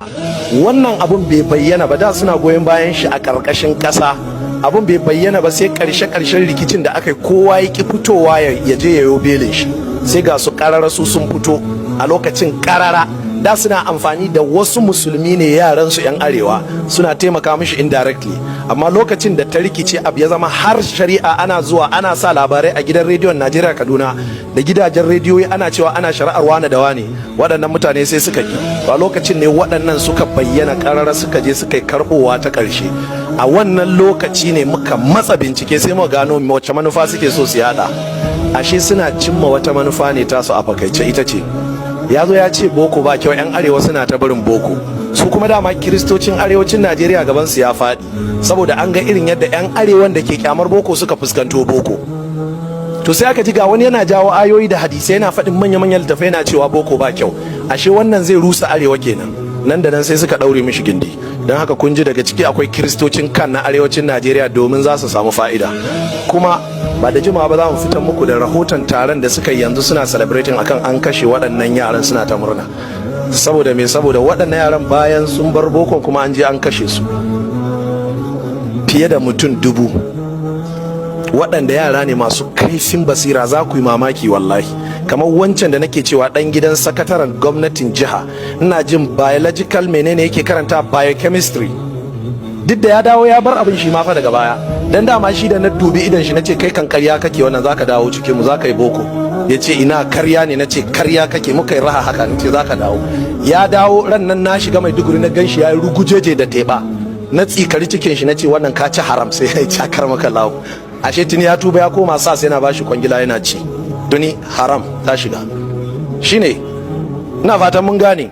wannan abun bai bayyana ba, da suna goyon bayan shi a ƙarƙashin ƙasa. Abun bai bayyana ba sai ƙarshen rikicin da aka yi, kowa ya ki fitowa ya je ya yo belin shi, sai ga su ƙarara su sun fito a lokacin ƙarara. Da suna amfani da wasu musulmi ne yaran su 'yan arewa suna taimaka mishi indirectly, amma lokacin da ta rikice abu ya zama har shari'a, ana zuwa ana sa labarai a gidan rediyon Najeriya Kaduna da gidajen rediyoyi ana cewa ana shari'ar wane da wane, waɗannan mutane sai suka ki. A lokacin ne waɗannan suka bayyana ƙarara, suka je suka yi karɓowa ta ƙarshe. A wannan lokaci ne muka matsa bincike sai muka gano wacce manufa suke so su yada. Ashe suna cimma wata manufa ne tasu a fakaice, ita ce ya zo ya ce boko ba kyau, 'yan arewa suna ta barin boko. Su kuma dama kiristocin arewacin Najeriya gaban su ya faɗi, saboda an ga irin yadda 'yan arewan da ke kyamar boko suka fuskanto boko. To sai aka ji ga wani yana jawo ayoyi da hadisai, yana faɗin manya-manyan littafai, yana cewa boko ba kyau. Ashe wannan zai rusa arewa kenan. Nan da nan sai suka ɗaure mishi gindi. Don haka kun ji daga ciki akwai kiristocin kan na arewacin Najeriya domin za su samu fa'ida. Kuma ba da jimawa ba za mu fitar muku da rahoton taron da suka yi yanzu, suna celebrating akan an kashe waɗannan yaran, suna ta murna. Saboda me? Saboda waɗannan yaran bayan sun bar bokon kuma an je an kashe su fiye da mutum 1000. waɗanda yara ne masu kaifin basira, za ku yi mamaki wallahi. Kamar wancan da nake cewa ɗan gidan sakataren gwamnatin jiha, ina jin biological menene yake karanta, biochemistry. Duk da ya dawo ya bar abin shi ma fa daga baya, dan dama shi da na dubi idan shi nace kai kan karya kake, wannan zaka dawo cikin mu, zaka yi boko. Yace ina karya ne, nace karya kake, muka yi raha haka, nace zaka dawo. Ya dawo ran nan na shiga Maiduguri na ganshi ya rugujeje da teba, na tsikari cikin shi nace wannan ka ci haram, sai ya cakar maka lawo. Ashe tuni ya tuba ya koma sa, sai na bashi kwangila yana ci. Tuni haram ta shiga. Shine ina fatan mun gane.